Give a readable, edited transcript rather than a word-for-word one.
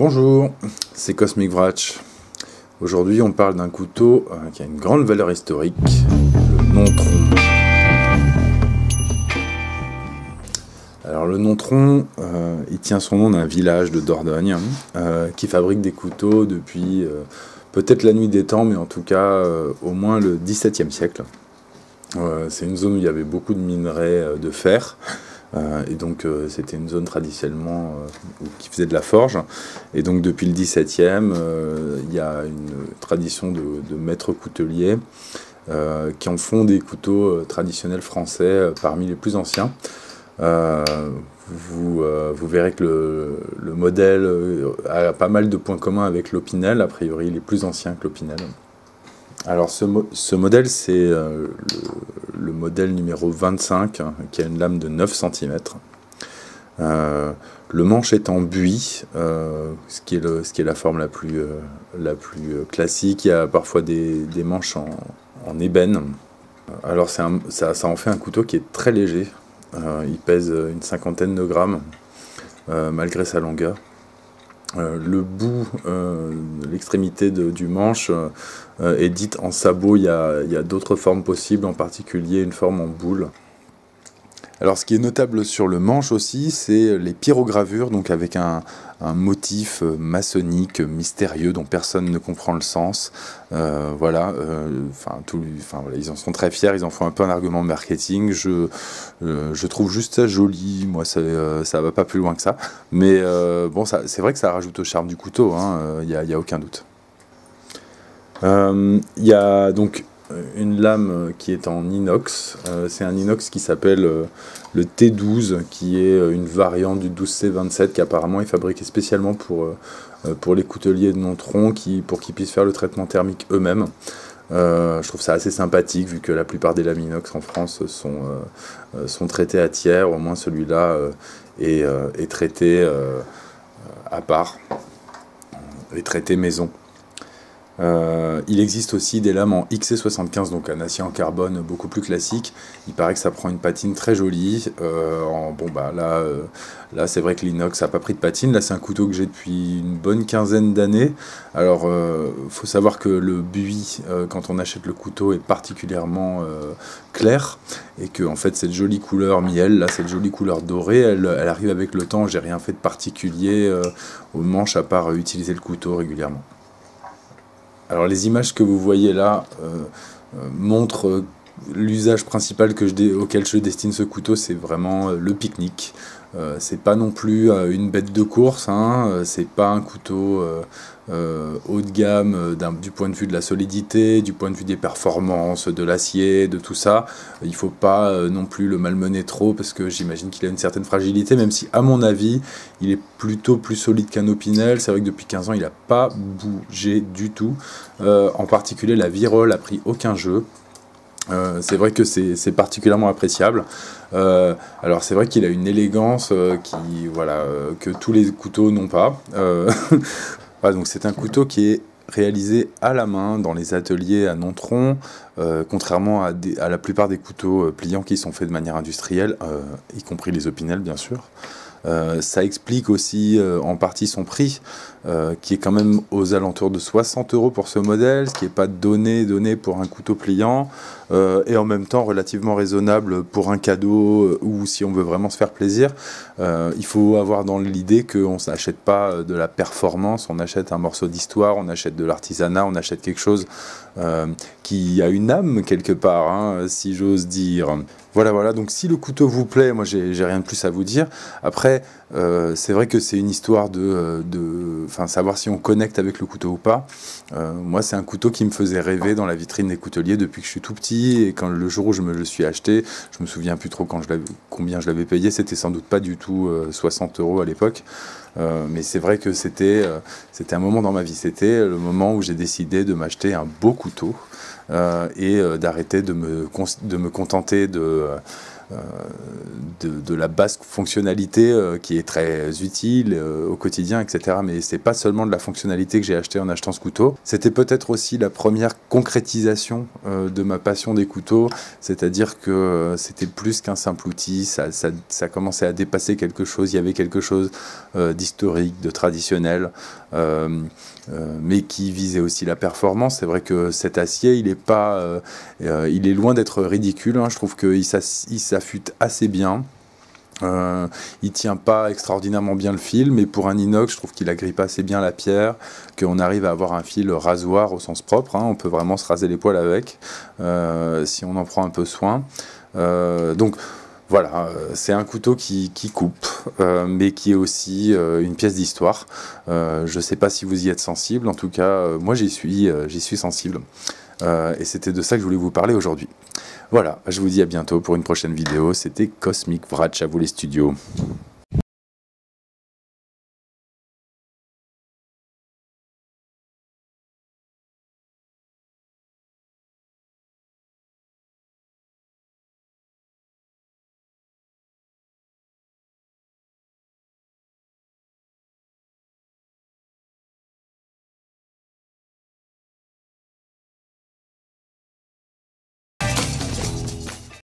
Bonjour, c'est Cosmic Vratch. Aujourd'hui, on parle d'un couteau qui a une grande valeur historique, le Nontron. Alors le Nontron, il tient son nom d'un village de Dordogne qui fabrique des couteaux depuis peut-être la nuit des temps, mais en tout cas au moins le XVIIe siècle. C'est une zone où il y avait beaucoup de minerais de fer. Et donc c'était une zone traditionnellement qui faisait de la forge, et donc depuis le XVIIe il y a une tradition de maîtres couteliers qui en font des couteaux traditionnels français parmi les plus anciens. Vous verrez que le modèle a pas mal de points communs avec l'Opinel, a priori il est plus ancien que l'Opinel. Alors ce modèle, c'est le modèle numéro 25, qui a une lame de 9 cm. Le manche est en buis, ce qui est la forme la plus classique. Il y a parfois des manches en ébène. Alors ça en fait un couteau qui est très léger. Il pèse une cinquantaine de grammes, malgré sa longueur. Le bout, l'extrémité du manche est dite en sabot. Il y a d'autres formes possibles, en particulier une forme en boule. Alors ce qui est notable sur le manche aussi, c'est les pyrogravures, donc avec un motif maçonnique mystérieux dont personne ne comprend le sens. Voilà, ils en sont très fiers, ils en font un peu un argument marketing. Je trouve juste ça joli, moi ça va pas plus loin que ça. Mais bon, c'est vrai que ça rajoute au charme du couteau, y a aucun doute. Il y a donc une lame qui est en inox, c'est un inox qui s'appelle le T12, qui est une variante du 12C27 qui apparemment est fabriqué spécialement pour les couteliers de Nontron, pour qu'ils puissent faire le traitement thermique eux-mêmes. Je trouve ça assez sympathique vu que la plupart des lames inox en France sont traitées à tiers. Au moins celui-là est traité à part, est traité maison. Il existe aussi des lames en XC75, donc un acier en carbone beaucoup plus classique. Il paraît que ça prend une patine très jolie. Là c'est vrai que l'inox n'a pas pris de patine. Là c'est un couteau que j'ai depuis une bonne quinzaine d'années. Alors faut savoir que le buis, quand on achète le couteau, est particulièrement clair, et que en fait cette jolie couleur miel, là cette jolie couleur dorée, elle arrive avec le temps. J'ai rien fait de particulier aux manches à part utiliser le couteau régulièrement. Alors les images que vous voyez là montrent l'usage principal auquel je destine ce couteau, c'est vraiment le pique-nique. C'est pas non plus une bête de course, c'est pas un couteau haut de gamme du point de vue de la solidité, du point de vue des performances, de l'acier, de tout ça. Il faut pas non plus le malmener trop, parce que j'imagine qu'il a une certaine fragilité, même si à mon avis il est plutôt plus solide qu'un Opinel. C'est vrai que depuis 15 ans il n'a pas bougé du tout, en particulier la virole a pris aucun jeu. C'est vrai que c'est particulièrement appréciable. Alors c'est vrai qu'il a une élégance que tous les couteaux n'ont pas. Voilà, donc c'est un couteau qui est réalisé à la main dans les ateliers à Nontron, contrairement à la plupart des couteaux pliants qui sont faits de manière industrielle, y compris les Opinel bien sûr. Ça explique aussi en partie son prix, qui est quand même aux alentours de 60 € pour ce modèle, ce qui n'est pas donné pour un couteau pliant, et en même temps relativement raisonnable pour un cadeau ou si on veut vraiment se faire plaisir. Il faut avoir dans l'idée qu'on n'achète pas de la performance, on achète un morceau d'histoire, on achète de l'artisanat, on achète quelque chose qui a une âme quelque part, si j'ose dire. Voilà, donc si le couteau vous plaît, moi j'ai rien de plus à vous dire. Après, c'est vrai que c'est une histoire de savoir si on connecte avec le couteau ou pas. Moi c'est un couteau qui me faisait rêver dans la vitrine des couteliers depuis que je suis tout petit, et le jour où je me le suis acheté, je me souviens plus trop combien je l'avais payé, c'était sans doute pas du tout 60 € à l'époque. Mais c'est vrai que c'était un moment dans ma vie, c'était le moment où j'ai décidé de m'acheter un beau couteau et d'arrêter de me contenter de la basse fonctionnalité qui est très utile au quotidien, etc. Mais c'est pas seulement de la fonctionnalité que j'ai acheté en achetant ce couteau. C'était peut-être aussi la première concrétisation de ma passion des couteaux, c'est-à-dire que c'était plus qu'un simple outil, ça commençait à dépasser quelque chose, il y avait quelque chose d'historique, de traditionnel, mais qui visait aussi la performance. C'est vrai que cet acier, il est loin d'être ridicule, hein. Je trouve qu'il s'affûte assez bien. Il tient pas extraordinairement bien le fil, mais pour un inox, je trouve qu'il agrippe assez bien la pierre, qu'on arrive à avoir un fil rasoir au sens propre, hein. On peut vraiment se raser les poils avec, si on en prend un peu soin. Donc voilà, c'est un couteau qui coupe, mais qui est aussi une pièce d'histoire. Je ne sais pas si vous y êtes sensible, en tout cas, moi j'y suis sensible. Et c'était de ça que je voulais vous parler aujourd'hui. Voilà, je vous dis à bientôt pour une prochaine vidéo. C'était Cosmic Vratch, à vous les studios.